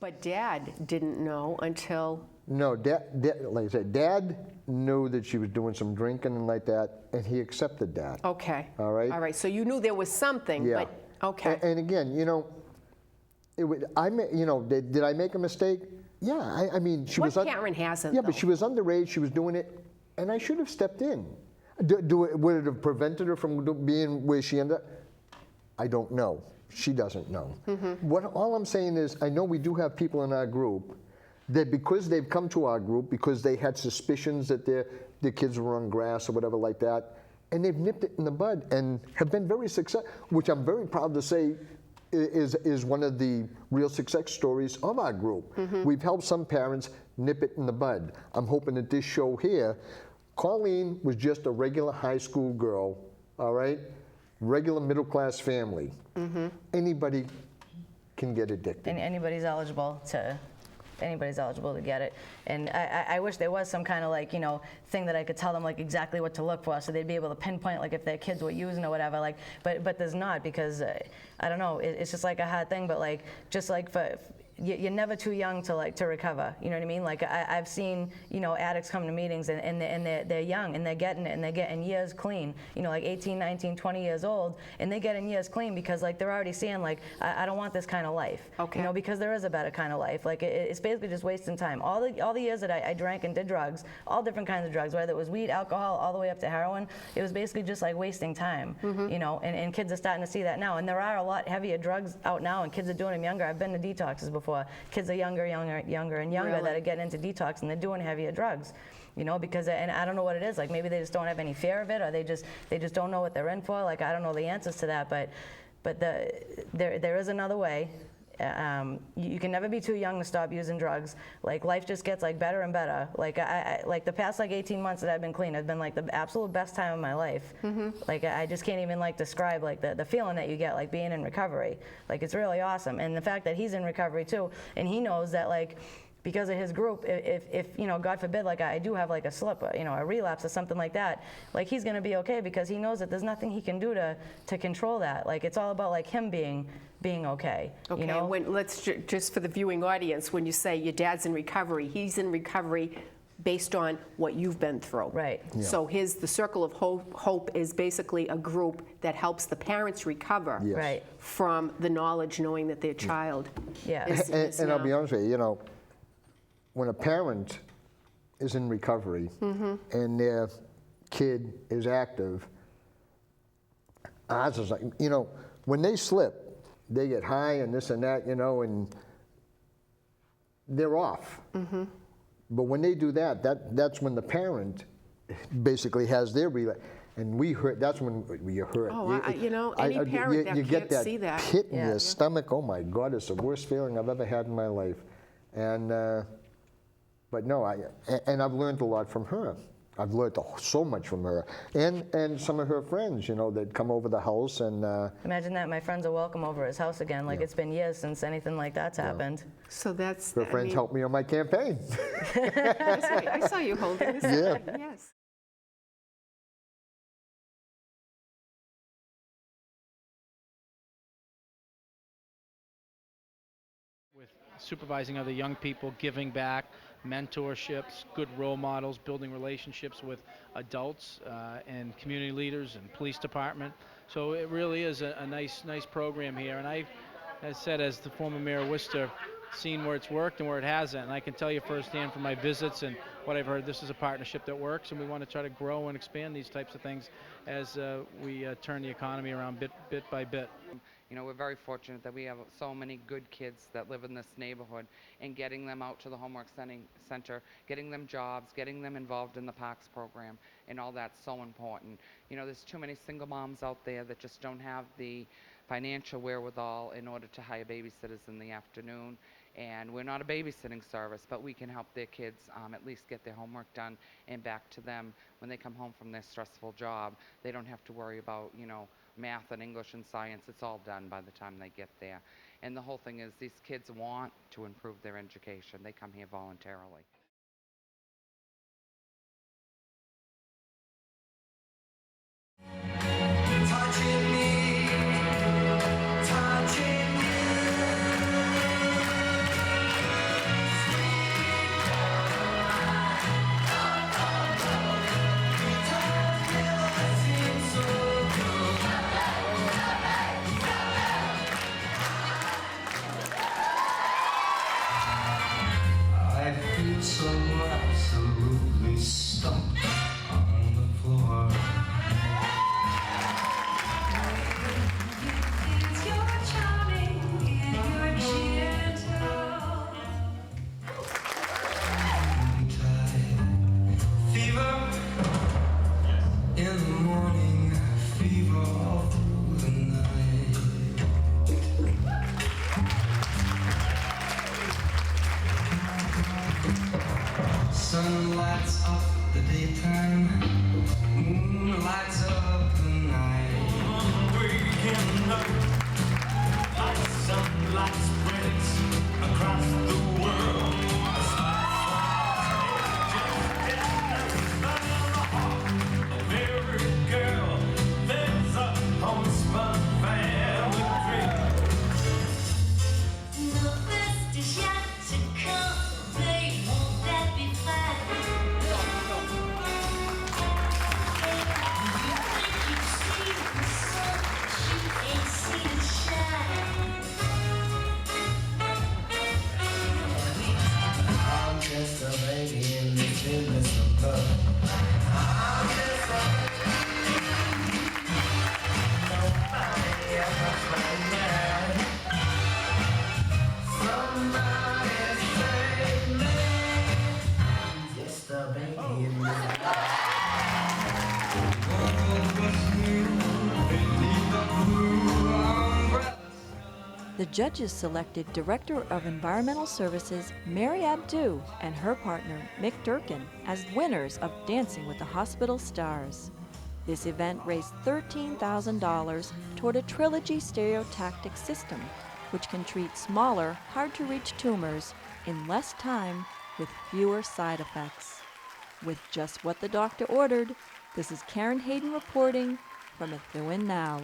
But Dad didn't know until... No, like I said, Dad knew that she was doing some drinking and like that, and he accepted that. Okay. All right? All right, so you knew there was something, Yeah. but, okay. And again, you know, did I make a mistake? Yeah, I mean, she was... What parent hasn't, Yeah, though? but she was underage, she was doing it, and I should have stepped in. Would it have prevented her from being where she ended up? I don't know. She doesn't know. All I'm saying is, I know we do have people in our group that because they've come to our group, because they had suspicions that their kids were on grass or whatever like that, and they've nipped it in the bud and have been very successful, which I'm very proud to say is one of the real success stories of our group. We've helped some parents nip it in the bud. I'm hoping that this show here, Colleen was just a regular high school girl, all right? Regular middle class family. Anybody can get addicted. And anybody's eligible to get it. And I wish there was some kind of like, you know, thing that I could tell them like exactly what to look for, so they'd be able to pinpoint like if their kids were using or whatever. Like, but there's not, because I don't know. It's just like a hard thing. But like, just like you're never too young to recover. You know what I mean? Like I've seen, you know, addicts come to meetings and they're young and they're getting it and they're getting years clean. You know, like 18, 19, 20 years old, and they get in years clean because like they're already seeing like I don't want this kind of life. Okay. You know, because there is a better kind of life. Like it's basically just wasting time. All the years that I drank and did drugs, all different kinds of drugs, whether it was weed, alcohol, all the way up to heroin, it was basically just like wasting time. You know, and kids are starting to see that now. And there are a lot heavier drugs out now, and kids are doing them younger. I've been to detoxes before. Kids are younger and younger Really? that are getting into detox, and they're doing heavier drugs. You know, because, and I don't know what it is. Like maybe they just don't have any fear of it, or they just don't know what they're in for. Like I don't know the answers to that, but there is another way. You can never be too young to stop using drugs. Like life just gets like better and better. Like I like the past like 18 months that I've been clean has been like the absolute best time of my life. Like I just can't even like describe like the feeling that you get like being in recovery. Like it's really awesome. And the fact that he's in recovery too, and he knows that like, because of his group, if you know, God forbid, like I do have like a slip, you know, a relapse or something like that, like he's gonna be okay, because he knows that there's nothing he can do to control that. Like it's all about like him being okay. Okay, You know? let's just for the viewing audience, when you say your dad's in recovery, he's in recovery based on what you've been through. Right. Yeah. So the Circle of Hope is basically a group that helps the parents recover Yes. Right. from the knowledge, knowing that their child Yeah. is And I'll now- be honest with you, you know, when a parent is in recovery and their kid is active, ours is like, you know, when they slip, they get high and this and that, you know, and they're off. But when they do that's when the parent basically has their relapse. And we hurt, that's when you hurt. Oh, you know, any parent that you get can't that see that. pit in Yeah. your stomach. Oh my God, it's the worst feeling I've ever had in my life. And but no, and I've learned a lot from her. I've learned so much from her, and some of her friends, you know, that come over the house and. Imagine that my friends are welcome over his house again. Like it's been years since anything like that's happened. So that's. Her friends helped me on my campaign. That's right. I saw you holding this. Yeah. Yes. With supervising other young people, giving back, mentorships, good role models, building relationships with adults and community leaders and police department. So it really is a nice program here. And I, as said, as the former mayor of Worcester, seen where it's worked and where it hasn't. And I can tell you firsthand from my visits and what I've heard, this is a partnership that works, and we want to try to grow and expand these types of things as we turn the economy around bit by bit. You know, we're very fortunate that we have so many good kids that live in this neighborhood, and getting them out to the homework center, getting them jobs, getting them involved in the parks program, and all that's so important. You know, there's too many single moms out there that just don't have the financial wherewithal in order to hire babysitters in the afternoon. And we're not a babysitting service, but we can help their kids at least get their homework done and back to them when they come home from their stressful job. They don't have to worry about, you know, math and English and science. It's all done by the time they get there. And the whole thing is these kids want to improve their education. They come here voluntarily. Touching me, touching you. sun lights up the daytime, moon lights up the night. Waking up like sunlight spreads across the world. Every girl, there's a homespun family tree. The best is yet to come, babe, won't that be fine? You think you've seen the sun, but you ain't seen it shine. I'm just a baby in the business of love. I'm just a nobody ever found that. Somebody save me. I'm just a baby in the world was new beneath the blue umbrella. The judges selected Director of Environmental Services Mary Abdu and her partner Mick Durkin as winners of Dancing with the Hospital Stars. This event raised $13,000 toward a Trilogy stereotactic system, which can treat smaller, hard-to-reach tumors in less time with fewer side effects. With just what the doctor ordered, this is Karen Hayden reporting from Methuen Now.